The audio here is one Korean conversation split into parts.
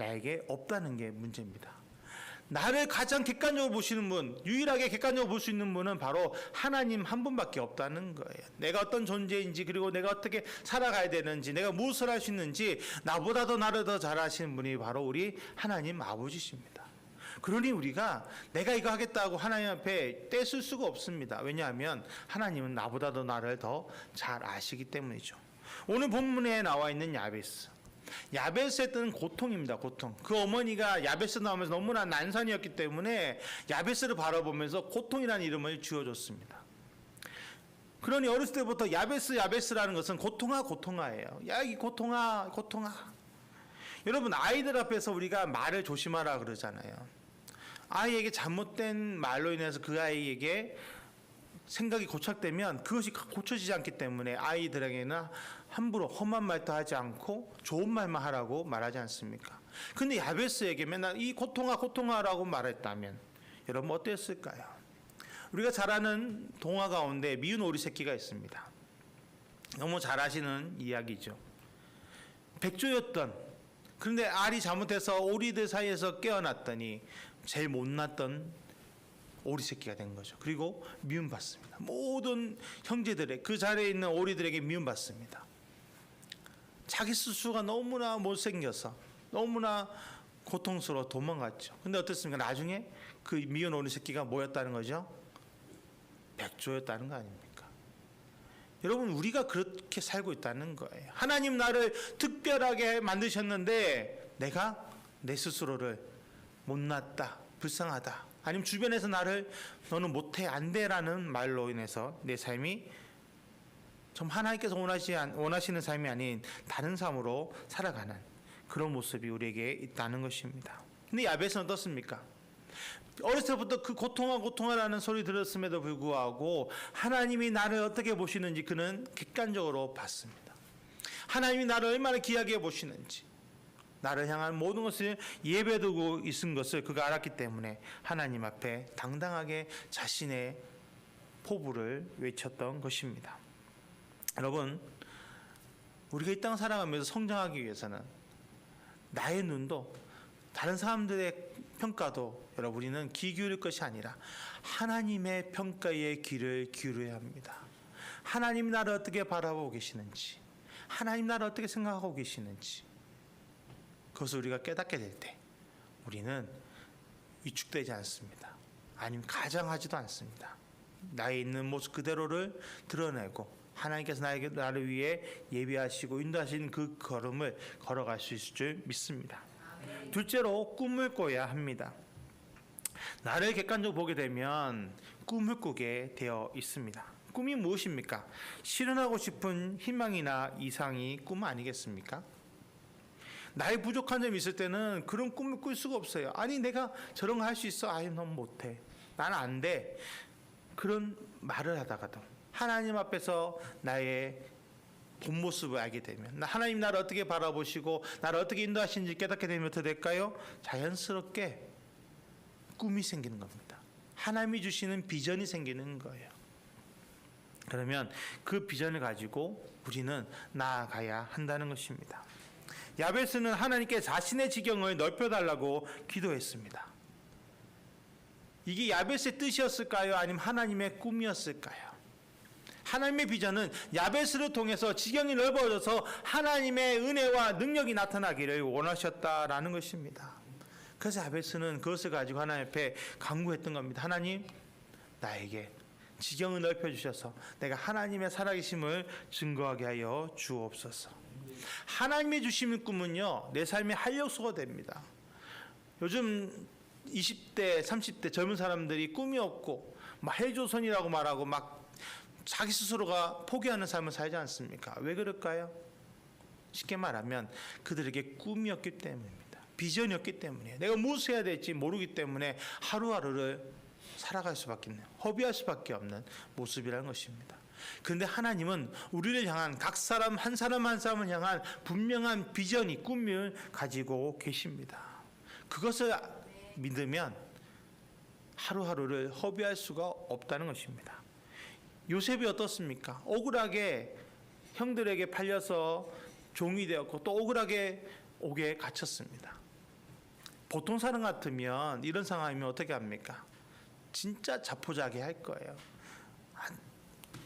나에게 없다는 게 문제입니다. 나를 가장 객관적으로 보시는 분, 유일하게 객관적으로 볼 수 있는 분은 바로 하나님 한 분밖에 없다는 거예요. 내가 어떤 존재인지, 그리고 내가 어떻게 살아가야 되는지, 내가 무엇을 할 수 있는지 나보다 더 나를 더 잘 아시는 분이 바로 우리 하나님 아버지십니다. 그러니 우리가 내가 이거 하겠다고 하나님 앞에 떼쓸 수가 없습니다. 왜냐하면 하나님은 나보다 더 나를 더 잘 아시기 때문이죠. 오늘 본문에 나와 있는 야베스, 야베스의 뜻은 고통입니다. 고통. 그 어머니가 야베스 나오면서 너무나 난산이었기 때문에 야베스를 바라보면서 고통이라는 이름을 지어줬습니다. 그러니 어렸을 때부터 야베스라는 것은 고통아예요. 야, 이 고통아. 여러분, 아이들 앞에서 우리가 말을 조심하라 그러잖아요. 아이에게 잘못된 말로 인해서 그 아이에게 생각이 고착되면 그것이 고쳐지지 않기 때문에 아이들에게는 함부로 험한 말도 하지 않고 좋은 말만 하라고 말하지 않습니까? 근데 야베스에게 맨날 이 고통아라고 말했다면 여러분 어땠을까요? 우리가 잘 아는 동화 가운데 미운 오리 새끼가 있습니다. 너무 잘 아시는 이야기죠. 백조였던, 그런데 알이 잘못해서 오리들 사이에서 깨어났더니 제일 못났던 오리 새끼가 된 거죠. 그리고 미움받습니다. 모든 형제들의 그 자리에 있는 오리들에게 미움받습니다. 자기 스스로가 너무나 못생겨서 너무나 고통스러워 도망갔죠. 근데 어떻습니까? 나중에 그 미운 오리 새끼가 뭐였다는 거죠? 백조였다는 거 아닙니까? 여러분, 우리가 그렇게 살고 있다는 거예요. 하나님 나를 특별하게 만드셨는데 내가 내 스스로를 못났다, 불쌍하다, 아니면 주변에서 나를 너는 못해, 안 돼라는 말로 인해서 내 삶이 좀 하나님께서 원하시는 삶이 아닌 다른 삶으로 살아가는 그런 모습이 우리에게 있다는 것입니다. 근데 야베스는 어떻습니까? 어렸을 때부터 그 고통하라는 소리 들었음에도 불구하고 하나님이 나를 어떻게 보시는지 그는 객관적으로 봤습니다. 하나님이 나를 얼마나 귀하게 보시는지, 나를 향한 모든 것을 예배두고 있은 것을 그가 알았기 때문에 하나님 앞에 당당하게 자신의 포부를 외쳤던 것입니다. 여러분, 우리가 이 땅 살아가면서 성장하기 위해서는 나의 눈도 다른 사람들의 평가도 여러분 우리는 귀 기울일 것이 아니라 하나님의 평가에 귀를 기울여야 합니다. 하나님 나를 어떻게 바라보고 계시는지, 하나님 나를 어떻게 생각하고 계시는지, 그것을 우리가 깨닫게 될 때 우리는 위축되지 않습니다. 아니면 가장하지도 않습니다. 나의 있는 모습 그대로를 드러내고 하나님께서 나를 위해 예비하시고 인도하신 그 걸음을 걸어갈 수 있을 줄 믿습니다. 둘째로 꿈을 꿔야 합니다. 나를 객관적으로 보게 되면 꿈을 꾸게 되어 있습니다. 꿈이 무엇입니까? 실현하고 싶은 희망이나 이상이 꿈 아니겠습니까? 나의 부족한 점이 있을 때는 그런 꿈을 꿀 수가 없어요. 아니, 내가 저런 거 할 수 있어? 아니, 넌 못해. 나는 안 돼. 그런 말을 하다가도 하나님 앞에서 나의 본 모습을 알게 되면, 하나님 나를 어떻게 바라보시고 나를 어떻게 인도하시는지 깨닫게 되면 어떻게 될까요? 자연스럽게 꿈이 생기는 겁니다. 하나님이 주시는 비전이 생기는 거예요. 그러면 그 비전을 가지고 우리는 나아가야 한다는 것입니다. 야베스는 하나님께 자신의 지경을 넓혀달라고 기도했습니다. 이게 야베스의 뜻이었을까요? 아니면 하나님의 꿈이었을까요? 하나님의 비전은 야베스를 통해서 지경이 넓어져서 하나님의 은혜와 능력이 나타나기를 원하셨다라는 것입니다. 그래서 야베스는 그것을 가지고 하나님 앞에 간구했던 겁니다. 하나님, 나에게 지경을 넓혀주셔서 내가 하나님의 살아계심을 증거하게 하여 주옵소서. 하나님이 주시는 꿈은요, 내 삶의 활력소가 됩니다. 요즘 20대, 30대 젊은 사람들이 꿈이 없고 막 헬조선이라고 말하고 막 자기 스스로가 포기하는 삶을 살지 않습니까? 왜 그럴까요? 쉽게 말하면 그들에게 꿈이었기 때문입니다. 비전이었기 때문이에요. 내가 무엇을 해야 될지 모르기 때문에 하루하루를 살아갈 수밖에 없는, 허비할 수밖에 없는 모습이라는 것입니다. 그런데 하나님은 우리를 향한 각 사람 한 사람을 향한 분명한 비전이, 꿈을 가지고 계십니다. 그것을 믿으면 하루하루를 허비할 수가 없다는 것입니다. 요셉이 어떻습니까? 억울하게 형들에게 팔려서 종이 되었고 또 억울하게 옥에 갇혔습니다. 보통 사람 같으면 이런 상황이면 어떻게 합니까? 진짜 자포자기 할 거예요.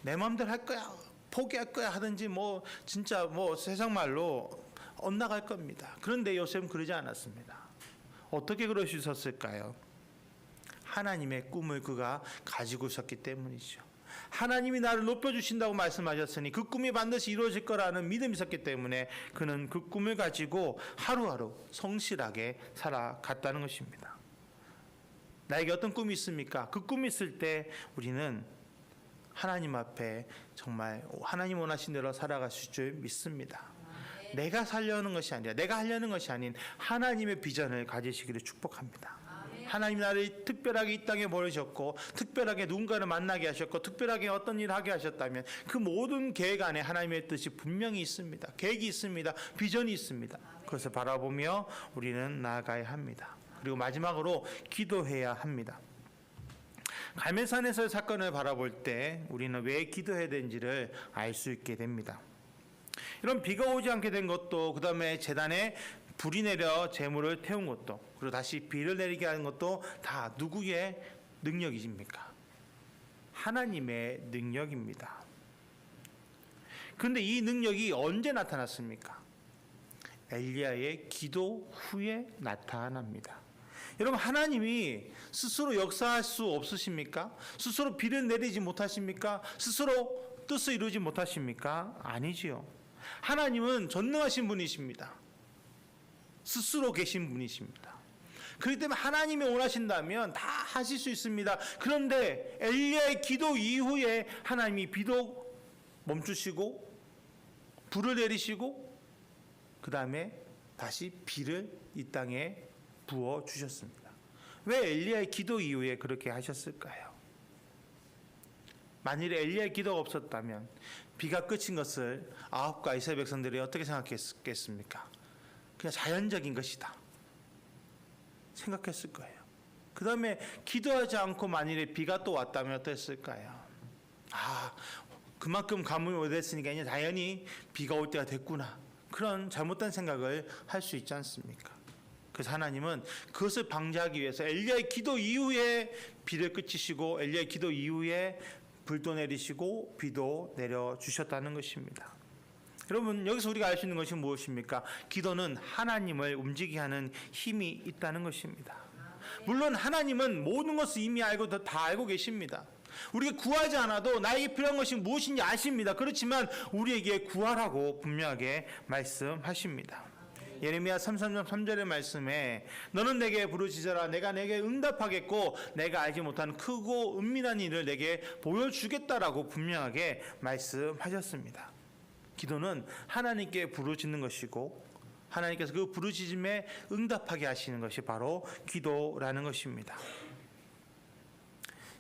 내 마음대로 할 거야, 포기할 거야 하든지 뭐 진짜 뭐 세상 말로 엇나갈 겁니다. 그런데 요셉은 그러지 않았습니다. 어떻게 그럴 수 있었을까요? 하나님의 꿈을 그가 가지고 있었기 때문이죠. 하나님이 나를 높여주신다고 말씀하셨으니 그 꿈이 반드시 이루어질 거라는 믿음이 있었기 때문에 그는 그 꿈을 가지고 하루하루 성실하게 살아갔다는 것입니다. 나에게 어떤 꿈이 있습니까? 그 꿈이 있을 때 우리는 하나님 앞에 정말 하나님 원하신 대로 살아가실 줄 믿습니다. 내가 살려는 것이 아니라, 내가 하려는 것이 아닌 하나님의 비전을 가지시기를 축복합니다. 하나님 나를 특별하게 이 땅에 보내셨고, 특별하게 누군가를 만나게 하셨고, 특별하게 어떤 일을 하게 하셨다면 그 모든 계획 안에 하나님의 뜻이 분명히 있습니다. 계획이 있습니다. 비전이 있습니다. 그것을 바라보며 우리는 나아가야 합니다. 그리고 마지막으로 기도해야 합니다. 갈멜산에서의 사건을 바라볼 때 우리는 왜 기도해야 되는지를 알 수 있게 됩니다. 이런 비가 오지 않게 된 것도, 그 다음에 제단에 불이 내려 재물을 태운 것도, 그리고 다시 비를 내리게 하는 것도 다 누구의 능력이십니까? 하나님의 능력입니다. 그런데 이 능력이 언제 나타났습니까? 엘리야의 기도 후에 나타납니다. 여러분, 하나님이 스스로 역사할 수 없으십니까? 스스로 비를 내리지 못하십니까? 스스로 뜻을 이루지 못하십니까? 아니지요. 하나님은 전능하신 분이십니다. 스스로 계신 분이십니다. 그렇기 때문에 하나님이 원하신다면 다 하실 수 있습니다. 그런데 엘리야의 기도 이후에 하나님이 비도 멈추시고 불을 내리시고 그 다음에 다시 비를 이 땅에 부어 주셨습니다. 왜 엘리야의 기도 이후에 그렇게 하셨을까요? 만일에 엘리야의 기도가 없었다면 비가 그친 것을 아합과 이스라엘 백성들이 어떻게 생각했겠습니까? 그냥 자연적인 것이다 생각했을 거예요. 그 다음에 기도하지 않고 만일에 비가 또 왔다면 어땠을까요? 그만큼 가뭄이 오래됐으니까 이제 당연히 비가 올 때가 됐구나, 그런 잘못된 생각을 할 수 있지 않습니까? 그래서 하나님은 그것을 방지하기 위해서 엘리야의 기도 이후에 비를 그치시고 엘리야의 기도 이후에 불도 내리시고 비도 내려주셨다는 것입니다. 여러분, 여기서 우리가 알 수 있는 것이 무엇입니까? 기도는 하나님을 움직이게 하는 힘이 있다는 것입니다. 물론 하나님은 모든 것을 이미 알고 다 알고 계십니다. 우리가 구하지 않아도 나에게 필요한 것이 무엇인지 아십니다. 그렇지만 우리에게 구하라고 분명하게 말씀하십니다. 예레미야 33장 3절의 말씀에 너는 내게 부르짖어라 내가 내게 응답하겠고 내가 알지 못한 크고 은밀한 일을 내게 보여주겠다라고 분명하게 말씀하셨습니다. 기도는 하나님께 부르짖는 것이고 하나님께서 그 부르짖음에 응답하게 하시는 것이 바로 기도라는 것입니다.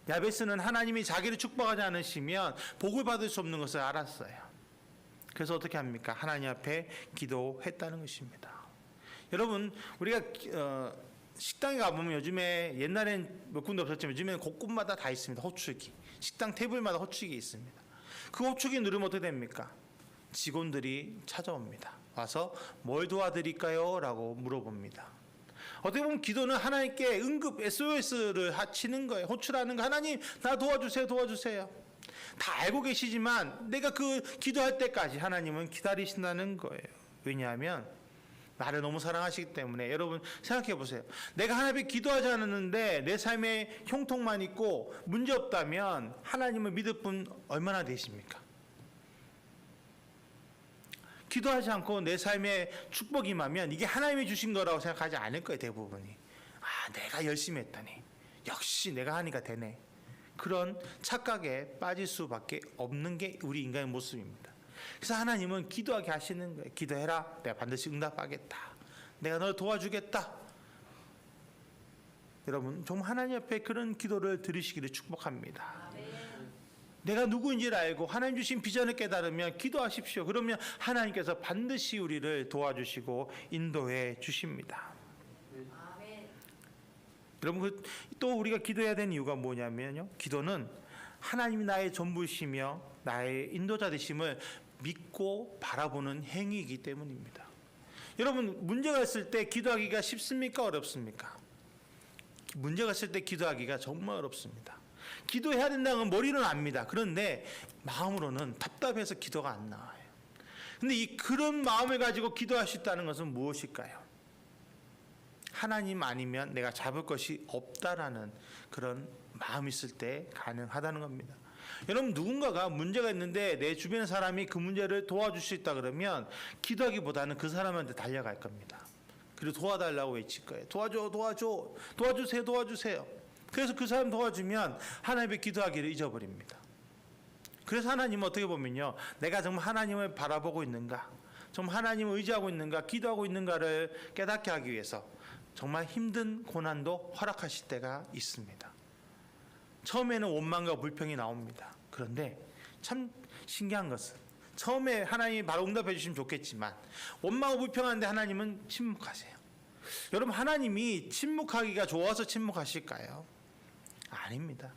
야베스는 하나님이 자기를 축복하지 않으시면 복을 받을 수 없는 것을 알았어요. 그래서 어떻게 합니까? 하나님 앞에 기도했다는 것입니다. 여러분, 우리가 식당에 가보면 요즘에, 옛날엔 몇 군데 없었지만 요즘에는 곳곳마다 다 있습니다. 호축이. 식당 테이블마다 호축이 있습니다. 그 호축이 누르면 어떻게 됩니까? 직원들이 찾아옵니다. 와서 뭘 도와드릴까요? 라고 물어봅니다. 어떻게 보면 기도는 하나님께 응급 SOS를 치는 거예요. 호출하는 거. 하나님 나 도와주세요, 도와주세요. 다 알고 계시지만 내가 그 기도할 때까지 하나님은 기다리신다는 거예요. 왜냐하면 나를 너무 사랑하시기 때문에. 여러분 생각해 보세요. 내가 하나님께 기도하지 않았는데 내 삶에 형통만 있고 문제 없다면 하나님을 믿을 분 얼마나 되십니까? 기도하지 않고 내 삶에 축복이 임하면 이게 하나님이 주신 거라고 생각하지 않을 거예요. 대부분이. 내가 열심히 했더니 역시 내가 하니까 되네, 그런 착각에 빠질 수밖에 없는 게 우리 인간의 모습입니다. 그래서 하나님은 기도하게 하시는 거예요. 기도해라, 내가 반드시 응답하겠다, 내가 너를 도와주겠다. 여러분 정말 하나님 앞에 그런 기도를 드리시기를 축복합니다. 내가 누구인지를 알고 하나님 주신 비전을 깨달으면 기도하십시오. 그러면 하나님께서 반드시 우리를 도와주시고 인도해 주십니다. 여러분 또 우리가 기도해야 되는 이유가 뭐냐면요, 기도는 하나님이 나의 전부이시며 나의 인도자 되심을 믿고 바라보는 행위이기 때문입니다. 여러분, 문제가 있을 때 기도하기가 쉽습니까? 어렵습니까? 문제가 있을 때 기도하기가 정말 어렵습니다. 기도해야 된다는 건 머리로는 압니다. 그런데 마음으로는 답답해서 기도가 안 나와요. 근데 그런 마음을 가지고 기도할 수 있다는 것은 무엇일까요? 하나님 아니면 내가 잡을 것이 없다라는 그런 마음이 있을 때 가능하다는 겁니다. 여러분, 누군가가 문제가 있는데 내 주변 사람이 그 문제를 도와줄 수 있다 그러면 기도하기보다는 그 사람한테 달려갈 겁니다. 그리고 도와달라고 외칠 거예요. 도와줘, 도와줘, 도와주세요, 도와주세요. 그래서 그 사람 도와주면 하나님의 기도하기를 잊어버립니다. 그래서 하나님은 어떻게 보면요, 내가 정말 하나님을 바라보고 있는가, 정말 하나님을 의지하고 있는가, 기도하고 있는가를 깨닫게 하기 위해서 정말 힘든 고난도 허락하실 때가 있습니다. 처음에는 원망과 불평이 나옵니다. 그런데 참 신기한 것은 처음에 하나님이 바로 응답해 주시면 좋겠지만 원망하고 불평하는데 하나님은 침묵하세요. 여러분, 하나님이 침묵하기가 좋아서 침묵하실까요? 아닙니다.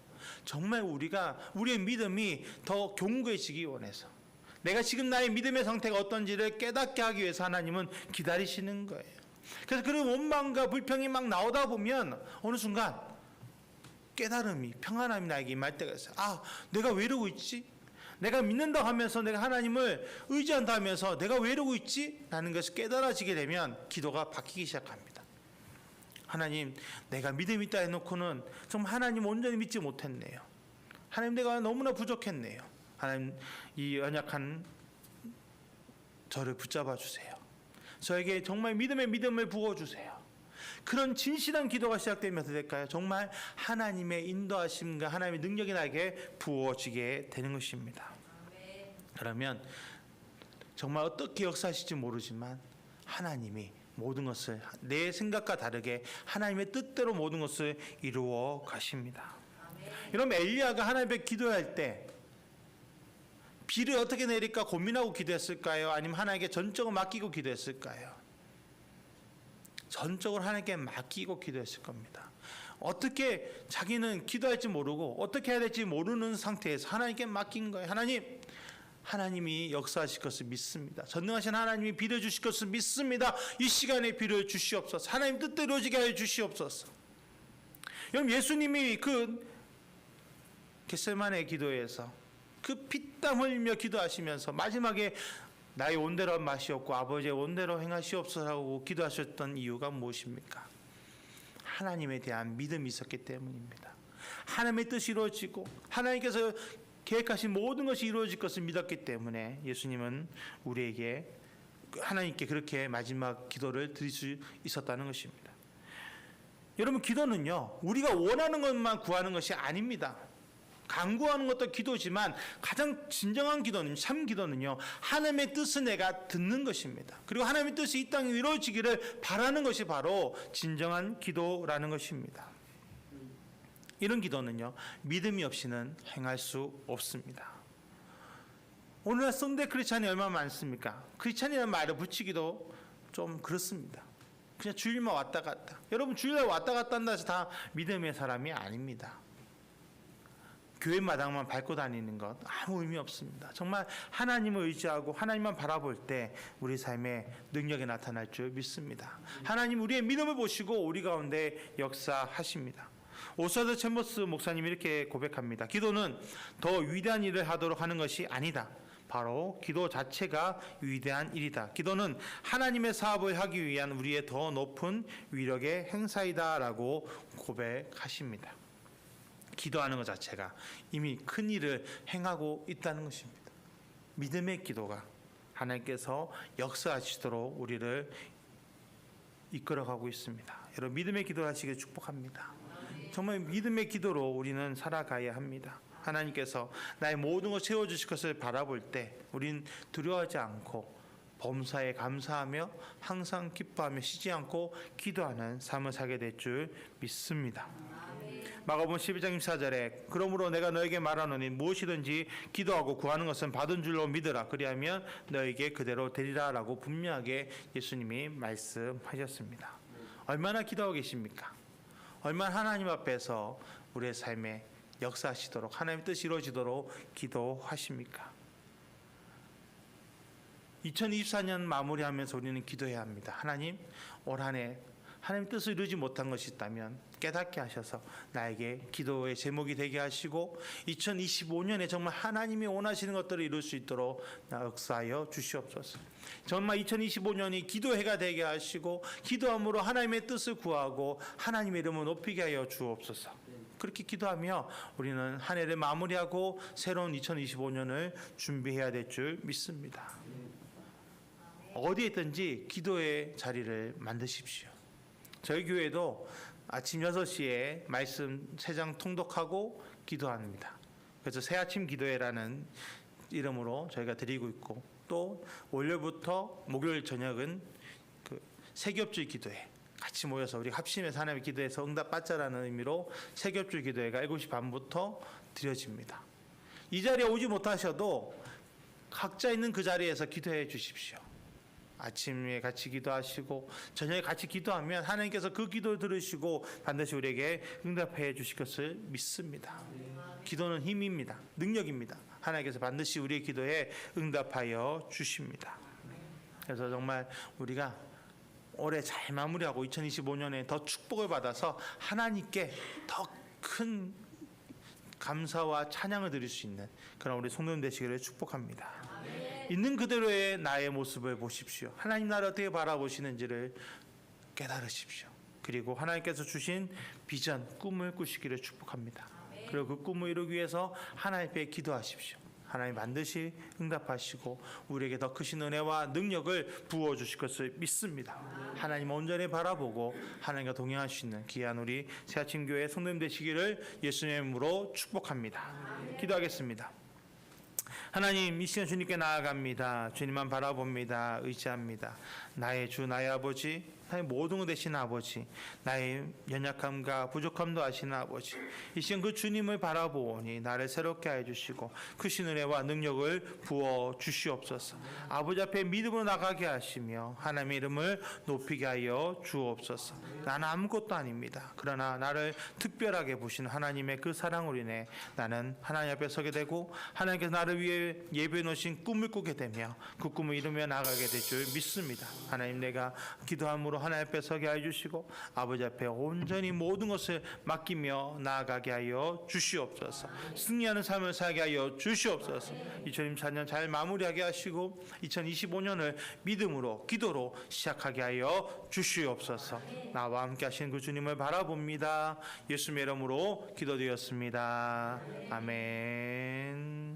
정말 우리의 믿음이 더 견고해지기 원해서, 내가 지금 나의 믿음의 상태가 어떤지를 깨닫게 하기 위해서 하나님은 기다리시는 거예요. 그래서 그런 원망과 불평이 막 나오다 보면 어느 순간 깨달음이, 평안함이 나에게 임할 때가 있어요. 아, 내가 왜 이러고 있지? 내가 믿는다고 하면서, 내가 하나님을 의지한다 하면서 내가 왜 이러고 있지? 라는 것이 깨달아지게 되면 기도가 바뀌기 시작합니다. 하나님, 내가 믿음이 있다 해놓고는 정말 하나님 온전히 믿지 못했네요. 하나님, 내가 너무나 부족했네요. 하나님, 이 연약한 저를 붙잡아 주세요. 저에게 정말 믿음의 믿음을 부어주세요. 그런 진실한 기도가 시작되면 어떻게 될까요? 정말 하나님의 인도하심과 하나님의 능력이 나에게 부어지게 되는 것입니다. 그러면 정말 어떻게 역사하실지 모르지만 하나님이 모든 것을 내 생각과 다르게 하나님의 뜻대로 모든 것을 이루어 가십니다. 여러분, 엘리야가 하나님 앞에 기도할 때 비를 어떻게 내릴까 고민하고 기도했을까요? 아니면 하나님께 전적으로 맡기고 기도했을까요? 전적으로 하나님께 맡기고 기도했을 겁니다. 어떻게 자기는 기도할지 모르고 어떻게 해야 될지 모르는 상태에서 하나님께 맡긴 거예요. 하나님이 역사하실 것을 믿습니다. 전능하신 하나님이 비를 주실 것을 믿습니다. 이 시간에 비를 주시옵소서. 하나님 뜻대로 이루어지게 하여 주시옵소서. 여러분, 예수님이 그 겟세마네 기도에서 그 피땀 흘리며 기도하시면서 마지막에 나의 온대로 마시옵고 아버지의 온대로 행하시옵소서라고 기도하셨던 이유가 무엇입니까? 하나님에 대한 믿음이 있었기 때문입니다. 하나님의 뜻이 이루어지고 하나님께서 계획하신 모든 것이 이루어질 것을 믿었기 때문에 예수님은 우리에게 하나님께 그렇게 마지막 기도를 드릴 수 있었다는 것입니다. 여러분, 기도는요, 우리가 원하는 것만 구하는 것이 아닙니다. 간구하는 것도 기도지만 가장 진정한 기도는, 참 기도는요, 하나님의 뜻을 내가 듣는 것입니다. 그리고 하나님의 뜻이 이 땅에 이루어지기를 바라는 것이 바로 진정한 기도라는 것입니다. 이런 기도는요, 믿음이 없이는 행할 수 없습니다. 오늘날 성대 크리스찬이 얼마나 많습니까? 크리스찬이라는 말을 붙이기도 좀 그렇습니다. 그냥 주일만 왔다 갔다. 여러분, 주일날 왔다 갔다 한다 해서 다 믿음의 사람이 아닙니다. 교회 마당만 밟고 다니는 것 아무 의미 없습니다. 정말 하나님을 의지하고 하나님만 바라볼 때 우리 삶에 능력이 나타날 줄 믿습니다. 하나님 우리의 믿음을 보시고 우리 가운데 역사하십니다. 오스와드 챔버스 목사님이 이렇게 고백합니다. 기도는 더 위대한 일을 하도록 하는 것이 아니다. 바로 기도 자체가 위대한 일이다. 기도는 하나님의 사업을 하기 위한 우리의 더 높은 위력의 행사이다라고 고백하십니다. 기도하는 것 자체가 이미 큰 일을 행하고 있다는 것입니다. 믿음의 기도가 하나님께서 역사하시도록 우리를 이끌어가고 있습니다. 여러분, 믿음의 기도를 하시길 축복합니다. 정말 믿음의 기도로 우리는 살아가야 합니다. 하나님께서 나의 모든 것 채워주실 것을 바라볼 때 우린 두려워하지 않고 범사에 감사하며 항상 기뻐하며 쉬지 않고 기도하는 삶을 살게 될 줄 믿습니다. 마가복음 12장 24절에 그러므로 내가 너에게 말하노니 무엇이든지 기도하고 구하는 것은 받은 줄로 믿으라. 그리하면 너에게 그대로 되리라 라고 분명하게 예수님이 말씀하셨습니다. 얼마나 기도하고 계십니까? 얼마나 하나님 앞에서 우리의 삶에 역사하시도록 하나님의 뜻이 이루어지도록 기도하십니까? 2024년 마무리하면서 우리는 기도해야 합니다. 하나님, 올 한 해 하나님 뜻을 이루지 못한 것이 있다면 깨닫게 하셔서 나에게 기도의 제목이 되게 하시고 2025년에 정말 하나님이 원하시는 것들을 이룰 수 있도록 역사하여 주시옵소서. 정말 2025년이 기도해가 되게 하시고 기도함으로 하나님의 뜻을 구하고 하나님의 이름을 높이게 하여 주옵소서. 그렇게 기도하며 우리는 한 해를 마무리하고 새로운 2025년을 준비해야 될 줄 믿습니다. 어디에 있든지 기도의 자리를 만드십시오. 저희 교회도 아침 6시에 말씀 3장 통독하고 기도합니다. 그래서 새아침 기도회라는 이름으로 저희가 드리고 있고, 또 월요일부터 목요일 저녁은 그 세겹줄 기도회 같이 모여서 우리 합심해서 하나님의 기도해서 응답받자라는 의미로 세겹줄 기도회가 7시 반부터 드려집니다. 이 자리에 오지 못하셔도 각자 있는 그 자리에서 기도해 주십시오. 아침에 같이 기도하시고 저녁에 같이 기도하면 하나님께서 그 기도를 들으시고 반드시 우리에게 응답해 주실 것을 믿습니다. 기도는 힘입니다. 능력입니다. 하나님께서 반드시 우리의 기도에 응답하여 주십니다. 그래서 정말 우리가 올해 잘 마무리하고 2025년에 더 축복을 받아서 하나님께 더 큰 감사와 찬양을 드릴 수 있는 그런 우리 성도님 되시기를 축복합니다. 있는 그대로의 나의 모습을 보십시오. 하나님 나를 어떻게 바라보시는지를 깨달으십시오. 그리고 하나님께서 주신 비전, 꿈을 꾸시기를 축복합니다. 그리고 그 꿈을 이루기 위해서 하나님 앞에 기도하십시오. 하나님 반드시 응답하시고 우리에게 더 크신 은혜와 능력을 부어주실 것을 믿습니다. 하나님 온전히 바라보고 하나님과 동행할 수 있는 귀한 우리 새아침교회 성도님 되시기를 예수님의 이름으로 축복합니다. 기도하겠습니다. 하나님, 이 시간 주님께 나아갑니다. 주님만 바라봅니다. 의지합니다. 나의 주, 나의 아버지, 나의 모든 것 되시는 아버지, 나의 연약함과 부족함도 아시는 아버지, 이 시간 그 주님을 바라보니 나를 새롭게 하여 주시고 크신 은혜와 능력을 부어 주시옵소서. 아버지 앞에 믿음으로 나가게 하시며 하나님의 이름을 높이게 하여 주옵소서. 나는 아무것도 아닙니다. 그러나 나를 특별하게 보시는 하나님의 그 사랑으로 인해 나는 하나님 앞에 서게 되고 하나님께서 나를 위해 예배해 놓으신 꿈을 꾸게 되며 그 꿈을 이루며 나가게 될 줄 믿습니다. 하나님, 내가 기도함으로 하나님 앞에 서게 하여 주시고 아버지 앞에 온전히 모든 것을 맡기며 나아가게 하여 주시옵소서. 승리하는 삶을 살게 하여 주시옵소서. 2024년 잘 마무리하게 하시고 2025년을 믿음으로 기도로 시작하게 하여 주시옵소서. 나와 함께 하신 그 주님을 바라봅니다. 예수님의 이름으로 기도드렸습니다. 아멘.